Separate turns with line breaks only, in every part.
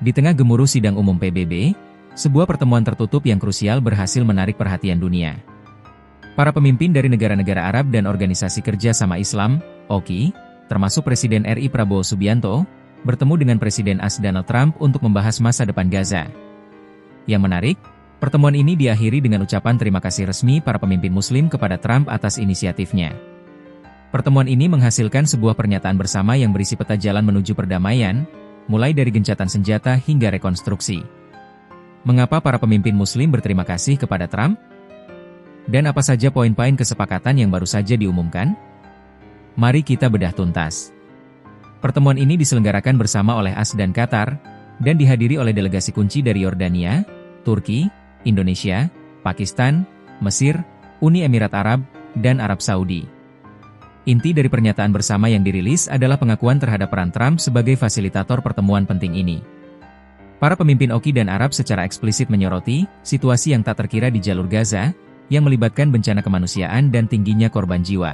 Di tengah gemuruh sidang umum PBB, sebuah pertemuan tertutup yang krusial berhasil menarik perhatian dunia. Para pemimpin dari negara-negara Arab dan Organisasi Kerja Sama Islam, OKI, termasuk Presiden RI Prabowo Subianto, bertemu dengan Presiden AS Donald Trump untuk membahas masa depan Gaza. Yang menarik, pertemuan ini diakhiri dengan ucapan terima kasih resmi para pemimpin Muslim kepada Trump atas inisiatifnya. Pertemuan ini menghasilkan sebuah pernyataan bersama yang berisi peta jalan menuju perdamaian, mulai dari gencatan senjata hingga rekonstruksi. Mengapa para pemimpin Muslim berterima kasih kepada Trump? Dan apa saja poin-poin kesepakatan yang baru saja diumumkan? Mari kita bedah tuntas. Pertemuan ini diselenggarakan bersama oleh AS dan Qatar, dan dihadiri oleh delegasi kunci dari Yordania, Turki, Indonesia, Pakistan, Mesir, Uni Emirat Arab, dan Arab Saudi. Inti dari pernyataan bersama yang dirilis adalah pengakuan terhadap peran Trump sebagai fasilitator pertemuan penting ini. Para pemimpin OKI dan Arab secara eksplisit menyoroti situasi yang tak terkira di jalur Gaza, yang melibatkan bencana kemanusiaan dan tingginya korban jiwa.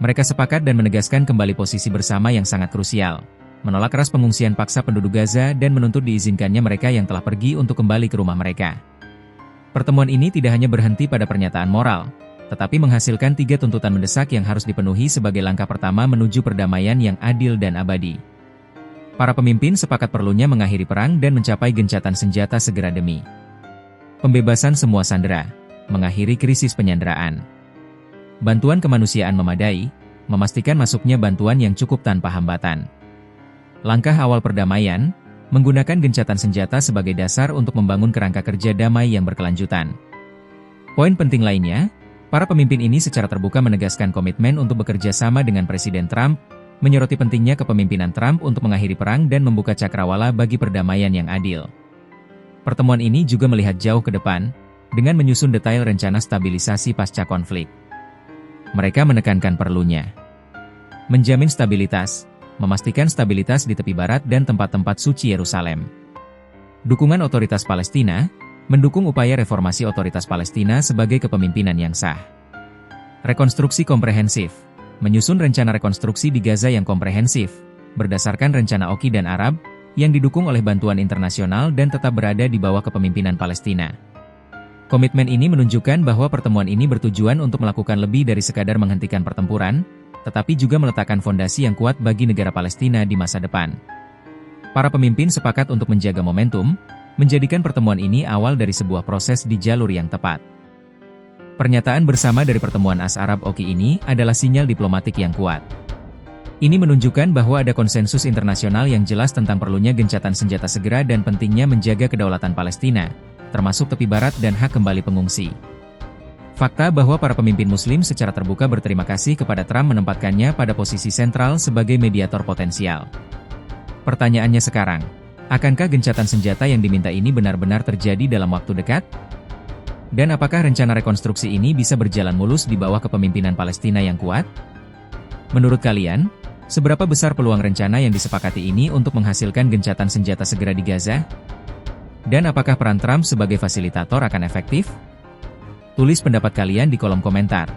Mereka sepakat dan menegaskan kembali posisi bersama yang sangat krusial, menolak keras pengungsian paksa penduduk Gaza dan menuntut diizinkannya mereka yang telah pergi untuk kembali ke rumah mereka. Pertemuan ini tidak hanya berhenti pada pernyataan moral, tetapi menghasilkan 3 tuntutan mendesak yang harus dipenuhi sebagai langkah pertama menuju perdamaian yang adil dan abadi. Para pemimpin sepakat perlunya mengakhiri perang dan mencapai gencatan senjata segera demi pembebasan semua sandera, mengakhiri krisis penyanderaan, bantuan kemanusiaan memadai, memastikan masuknya bantuan yang cukup tanpa hambatan. Langkah awal perdamaian, menggunakan gencatan senjata sebagai dasar untuk membangun kerangka kerja damai yang berkelanjutan. Poin penting lainnya, para pemimpin ini secara terbuka menegaskan komitmen untuk bekerja sama dengan Presiden Trump, menyoroti pentingnya kepemimpinan Trump untuk mengakhiri perang dan membuka cakrawala bagi perdamaian yang adil. Pertemuan ini juga melihat jauh ke depan, dengan menyusun detail rencana stabilisasi pasca konflik. Mereka menekankan perlunya menjamin stabilitas, memastikan stabilitas di tepi barat dan tempat-tempat suci Yerusalem. Dukungan otoritas Palestina, mendukung upaya reformasi otoritas Palestina sebagai kepemimpinan yang sah. Rekonstruksi komprehensif, menyusun rencana rekonstruksi di Gaza yang komprehensif, berdasarkan rencana OKI dan Arab, yang didukung oleh bantuan internasional dan tetap berada di bawah kepemimpinan Palestina. Komitmen ini menunjukkan bahwa pertemuan ini bertujuan untuk melakukan lebih dari sekadar menghentikan pertempuran, tetapi juga meletakkan fondasi yang kuat bagi negara Palestina di masa depan. Para pemimpin sepakat untuk menjaga momentum, menjadikan pertemuan ini awal dari sebuah proses di jalur yang tepat. Pernyataan bersama dari pertemuan AS Arab OKI ini adalah sinyal diplomatik yang kuat. Ini menunjukkan bahwa ada konsensus internasional yang jelas tentang perlunya gencatan senjata segera dan pentingnya menjaga kedaulatan Palestina, termasuk tepi barat dan hak kembali pengungsi. Fakta bahwa para pemimpin Muslim secara terbuka berterima kasih kepada Trump menempatkannya pada posisi sentral sebagai mediator potensial. Pertanyaannya sekarang, akankah gencatan senjata yang diminta ini benar-benar terjadi dalam waktu dekat? Dan apakah rencana rekonstruksi ini bisa berjalan mulus di bawah kepemimpinan Palestina yang kuat? Menurut kalian, seberapa besar peluang rencana yang disepakati ini untuk menghasilkan gencatan senjata segera di Gaza? Dan apakah peran Trump sebagai fasilitator akan efektif? Tulis pendapat kalian di kolom komentar.